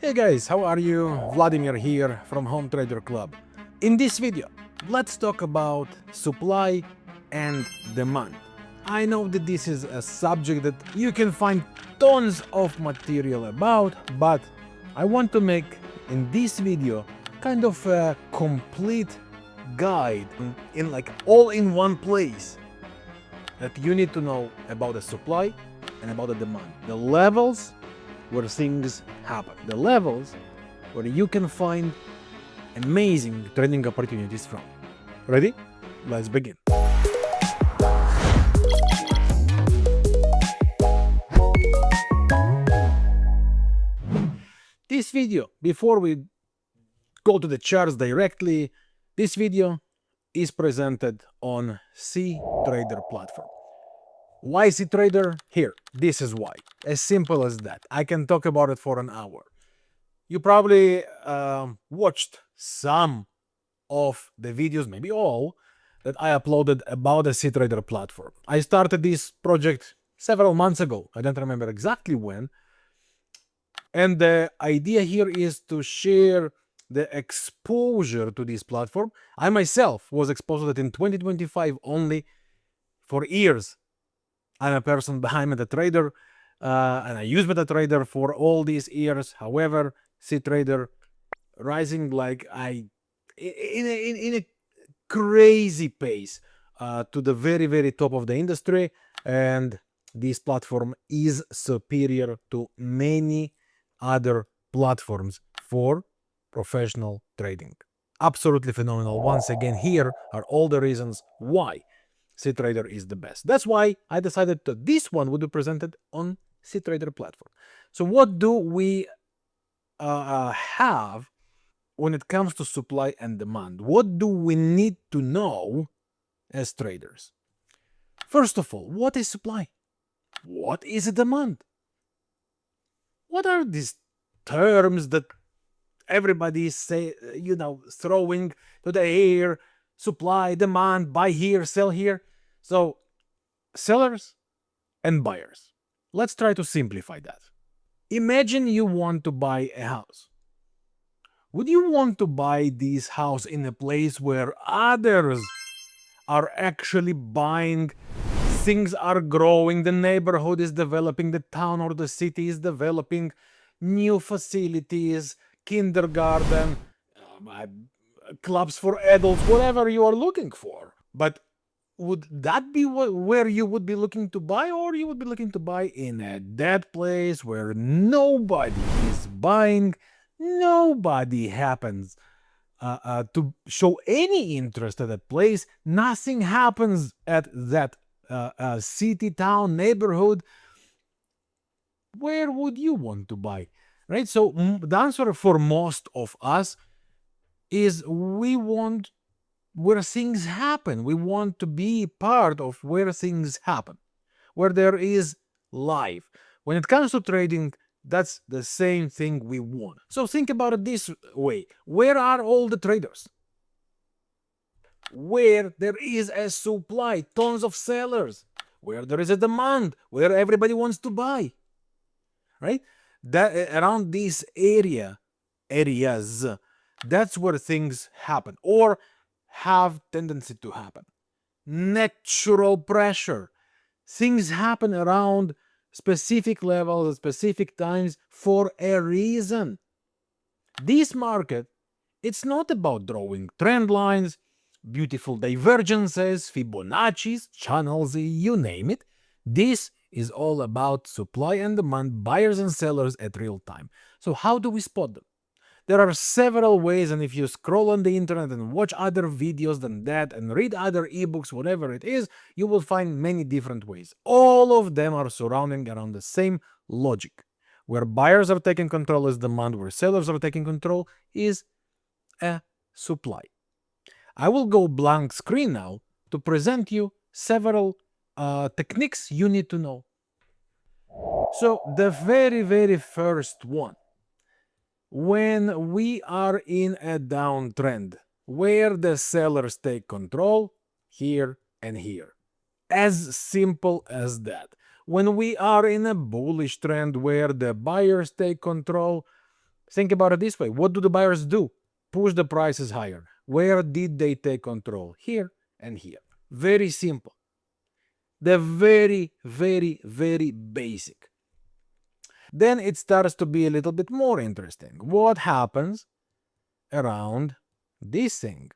Hey guys, how are you? Vladimir here from Home Trader Club. In this video, let's talk about supply and demand. I know that this is a subject that you can find tons of material about, but I want to make in this video kind of a complete guide in like all in one place that you need to know about the supply and about the demand. The levels where things happen. The levels where you can find amazing trading opportunities from. Ready? Let's begin. This video, before we go to the charts directly, this video is presented on cTrader platform. Why cTrader? Here, this is why. As simple as that. I can talk about it for an hour. You probably watched some of the videos, maybe all, that I uploaded about the cTrader platform. I started this project several months ago. I don't remember exactly when. And the idea here is to share the exposure to this platform. I myself was exposed to it in 2025 only for years. I'm a person behind MetaTrader, and I use MetaTrader for all these years. However, cTrader rising like in a crazy pace to the very top of the industry, and this platform is superior to many other platforms for professional trading. Absolutely phenomenal. Once again, here are all the reasons why cTrader is the best. That's why I decided that this one would be presented on cTrader platform. So what do we have when it comes to supply and demand? What do we need to know as traders? First of all, what is supply? What is demand? What are these terms that everybody is throwing to the air? Supply, demand, buy here, sell here. So, sellers and buyers. Let's try to simplify that. Imagine you want to buy a house. Would you want to buy this house in a place where others are actually buying? Things are growing, the neighborhood is developing, the town or the city is developing, new facilities, kindergarten, clubs for adults, whatever you are looking for. But would that be where you would be looking to buy, or you would be looking to buy in a dead place where nobody is buying, nobody happens to show any interest at that place, nothing happens at that city, town, neighborhood? Where would you want to buy, right? So the answer for most of us is we want where things happen. We want to be part of where things happen, where there is life. When it comes to trading, that's the same thing we want. So think about it this way. Where are all the traders? Where there is a supply, tons of sellers. Where there is a demand, where everybody wants to buy, right? That around this areas, that's where things happen or have tendency to happen. Natural pressure. Things happen around specific levels, specific times for a reason. This market, it's not about drawing trend lines, beautiful divergences, Fibonacci's, channels, you name it. This is all about supply and demand, buyers and sellers at real time. So how do we spot them? There are several ways, and if you scroll on the internet and watch other videos than that and read other ebooks, whatever it is, you will find many different ways. All of them are surrounding around the same logic. Where buyers are taking control is demand, where sellers are taking control is a supply. I will go blank screen now to present you several techniques you need to know. So the very first one, when we are in a downtrend where the sellers take control here and here. As simple as that. When we are in a bullish trend where the buyers take control, Think about it this way. What do the buyers do? Push the prices higher. Where did they take control? Here and here. Very simple. The very, very, very basic. Then it starts to be a little bit more interesting. What happens around this thing?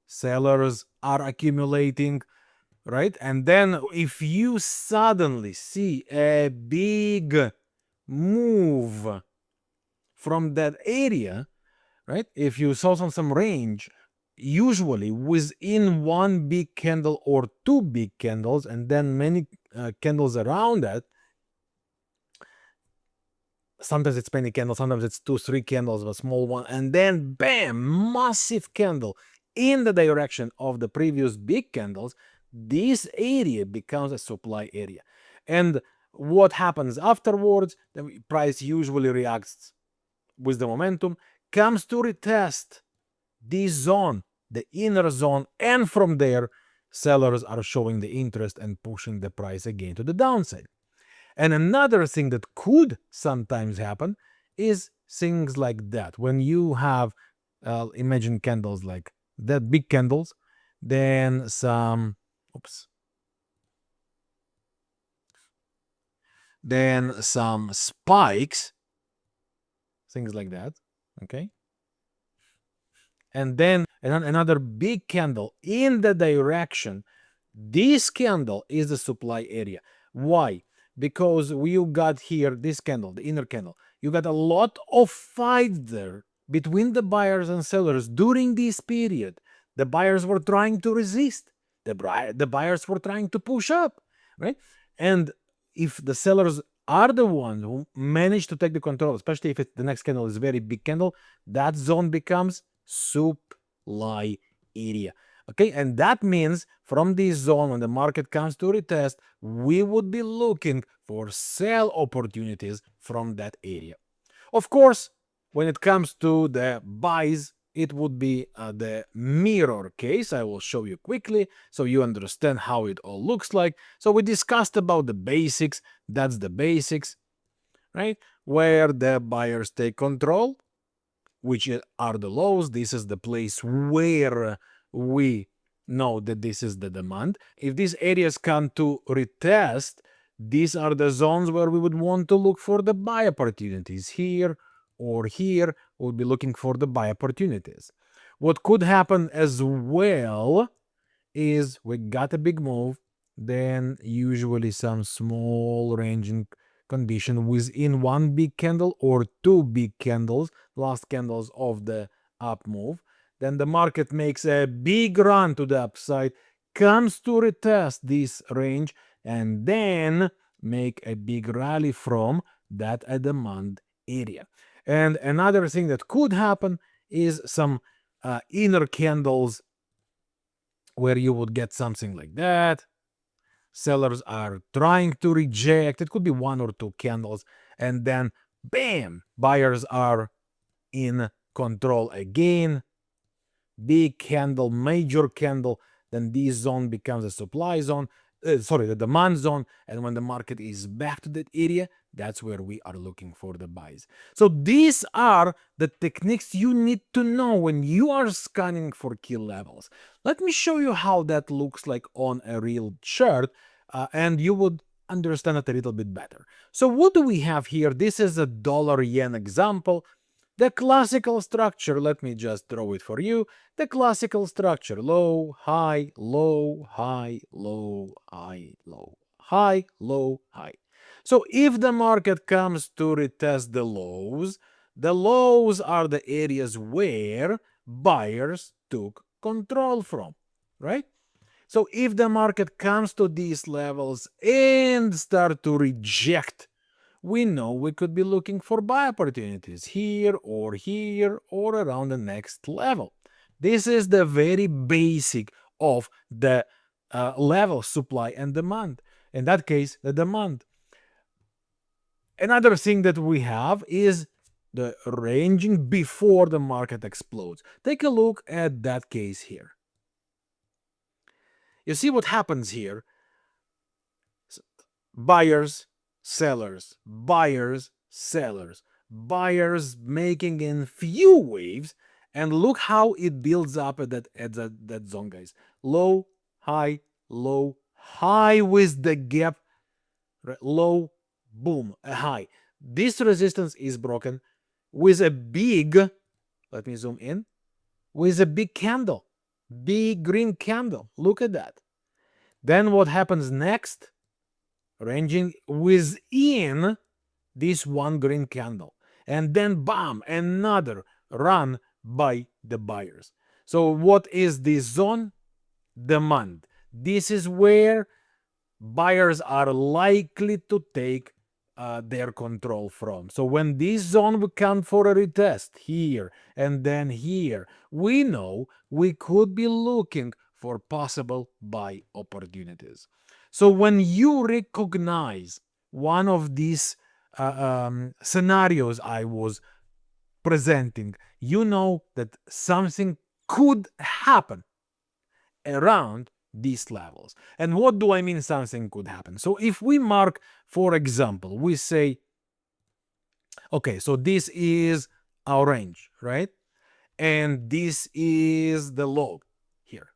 Sellers are accumulating, right? And then if you suddenly see a big move from that area, right? If you saw some range, usually within one big candle or two big candles, and then many candles around that. Sometimes it's penny candle, sometimes it's 2-3 candles, a small one, and then bam, massive candle in the direction of the previous big candles. This area becomes a supply area. And what happens afterwards? The price usually reacts with the momentum, comes to retest this zone, the inner zone, and from there, sellers are showing the interest and pushing the price again to the downside. And another thing that could sometimes happen is things like that. When you have, imagine candles like that, big candles, then some, then some spikes, things like that, okay? And then another big candle in the direction. This candle is the supply area. Why? Because you got here this candle, the inner candle. You got a lot of fight there between the buyers and sellers during this period. The buyers were trying to resist. The buyers were trying to push up, right? And if the sellers are the ones who manage to take the control, especially if the next candle is a very big candle, that zone becomes supply area. Okay, and that means from this zone, when the market comes to retest, we would be looking for sell opportunities from that area. Of course, when it comes to the buys, it would be the mirror case. I will show you quickly so you understand how it all looks like. So we discussed about the basics. That's the basics, right? Where the buyers take control, which are the lows. This is the place where we know that this is the demand. If these areas come to retest, these are the zones where we would want to look for the buy opportunities. Here or here, we'll be looking for the buy opportunities. What could happen as well is we got a big move, then usually some small ranging condition within one big candle or two big candles, last candles of the up move. Then the market makes a big run to the upside, comes to retest this range, and then make a big rally from that demand area. And another thing that could happen is some inner candles where you would get something like that. Sellers are trying to reject. It could be one or two candles, and then bam, buyers are in control again. Big candle, major candle, then this zone becomes a supply zone, the demand zone, and when the market is back to that area, that's where we are looking for the buys. So these are the techniques you need to know when you are scanning for key levels. Let me show you how that looks like on a real chart, and you would understand it a little bit better. So what do we have here? This is a dollar-yen example. The classical structure, let me just draw it for you. The classical structure, low, high, low, high, low, high, low, high, low, high. So if the market comes to retest the lows are the areas where buyers took control from, right? So if the market comes to these levels and start to reject, we know we could be looking for buy opportunities here or around the next level. This is the very basic of the level supply and demand. In that case, the demand. Another thing that we have is the ranging before the market explodes. Take a look at that case here. You see what happens here? Buyers, sellers, buyers, sellers, buyers making in few waves, and look how it builds up at that zone, guys. Low, high, low, high with the gap, low, boom, a high. This resistance is broken with a big, let me zoom in, with a big candle, big green candle. Look at that. Then what happens next? Ranging within this one green candle. And then bam, another run by the buyers. So what is this zone? Demand. This is where buyers are likely to take their control from. So when this zone will come for a retest here and then here, we know we could be looking for possible buy opportunities. So when you recognize one of these scenarios I was presenting, you know that something could happen around these levels. And what do I mean something could happen? So if we mark, for example, we say, okay, so this is our range, right? And this is the low here,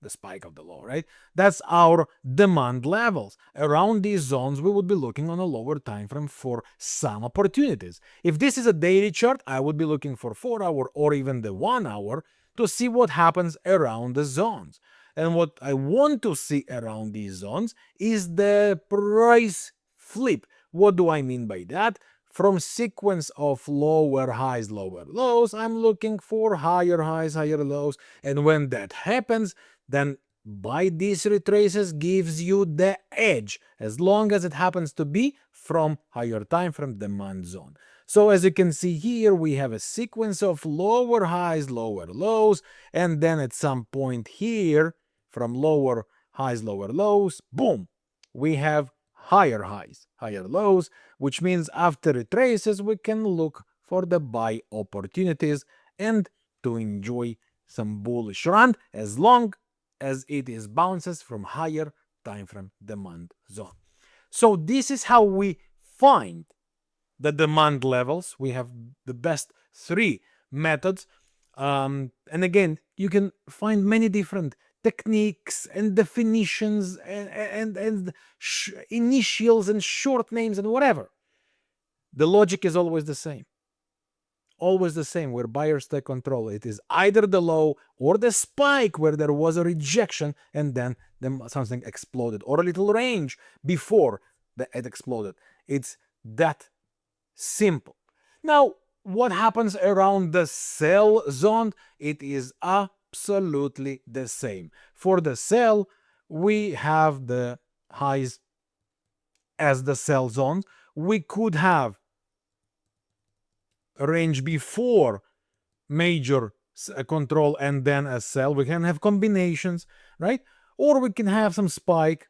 the spike of the low, right? That's our demand levels. Around these zones, we would be looking on a lower time frame for some opportunities. If this is a daily chart, I would be looking for 4-hour or even the 1-hour to see what happens around the zones. And what I want to see around these zones is the price flip. What do I mean by that? From sequence of lower highs, lower lows, I'm looking for higher highs, higher lows. And when that happens, then buy these retraces gives you the edge, as long as it happens to be from higher time frame demand zone. So as you can see here, we have a sequence of lower highs, lower lows, and then at some point here, from lower highs, lower lows, boom, we have higher highs, higher lows, which means after retraces, we can look for the buy opportunities and to enjoy some bullish run as long as it is bounces from higher time frame demand zone. So this is how we find the demand levels. We have the best three methods. And again, you can find many different techniques and definitions and initials and short names and whatever. The logic is always the same. Always the same, where buyers take control. It is either the low or the spike where there was a rejection and then something exploded, or a little range before it exploded. It's that simple. Now, what happens around the sell zone? It is absolutely the same. For the sell, we have the highs as the sell zone. We could have a range before major control and then a sell. We can have combinations, right? Or we can have some spike,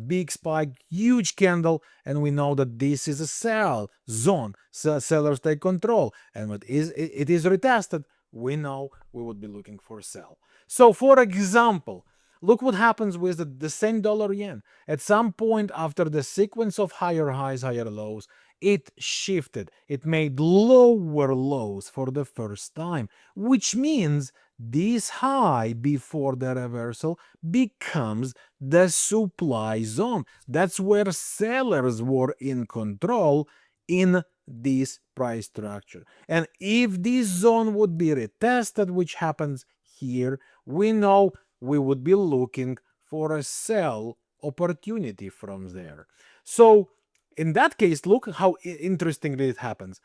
big spike, huge candle, and we know that this is a sell zone. So sellers take control, and when it is retested, we know we would be looking for sell. So for example, look what happens with the same dollar yen. At some point after the sequence of higher highs, higher lows, it shifted. It made lower lows for the first time, which means this high before the reversal becomes the supply zone. That's where sellers were in control in this price structure. And if this zone would be retested, which happens here, we know we would be looking for a sell opportunity from there. So in that case, look how interestingly it happens.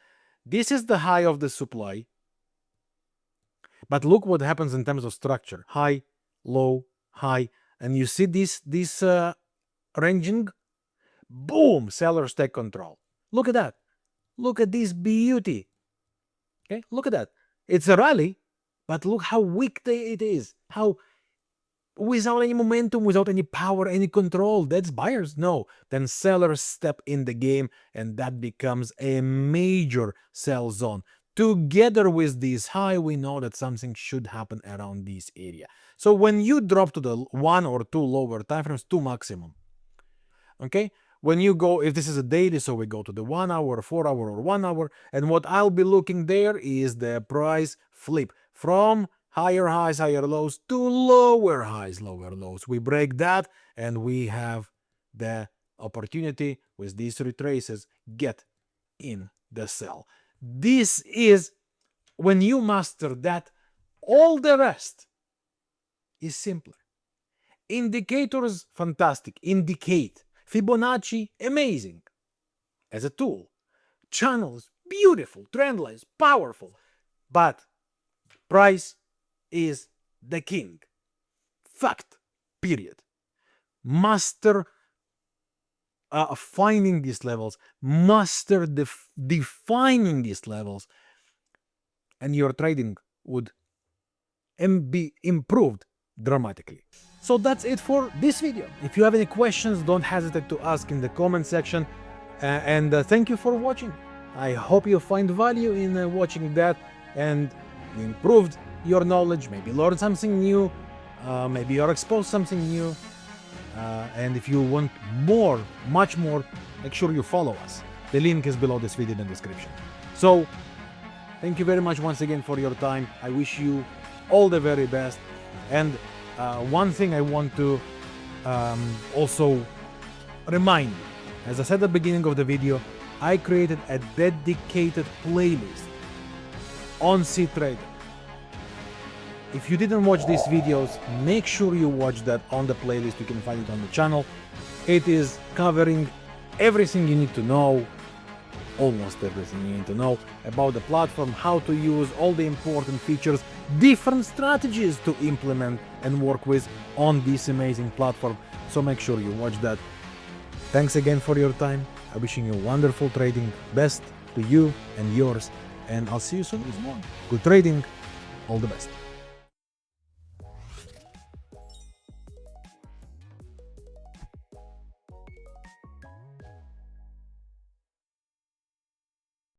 This is the high of the supply, but look what happens in terms of structure. High, low, high, and you see this ranging? Boom, sellers take control. Look at that. Look at this beauty. Okay, look at that. It's a rally, but look how weak it is. How without any momentum, without any power, any control. That's buyers. No, then sellers step in the game, and that becomes a major sell zone. Together with this high, we know that something should happen around this area. So when you drop to the 1 or 2 lower time frames, 2 maximum, okay, when you go, if this is a daily, so we go to the 1 hour, 4 hour, or 1 hour, and what I'll be looking there is the price flip from higher highs, higher lows to lower highs, lower lows. We break that and we have the opportunity with these retraces get in the sell. This is when you master that, all the rest is simpler. Indicators, fantastic. Indicate. Fibonacci, amazing as a tool. Channels, beautiful. Trend lines, powerful. But price is the king. Fact. Period. Master finding these levels. Master defining these levels. And your trading would be improved dramatically. So that's it for this video. If you have any questions, don't hesitate to ask in the comment section. And thank you for watching. I hope you find value in watching that and you improved your knowledge, maybe learned something new, maybe you're exposed something new. And if you want more, much more, make sure you follow us. The link is below this video in the description. So thank you very much once again for your time. I wish you all the very best. And one thing I want to also remind you, as I said at the beginning of the video, I created a dedicated playlist on cTrader. If you didn't watch these videos, make sure you watch that on the playlist. You can find it on the channel. It is covering everything you need to know, almost everything you need to know about the platform, how to use all the important features, different strategies to implement and work with on this amazing platform. So make sure you watch that. Thanks again for your time. I'm wishing you wonderful trading. Best to you and yours. And I'll see you soon with more. Good trading. All the best.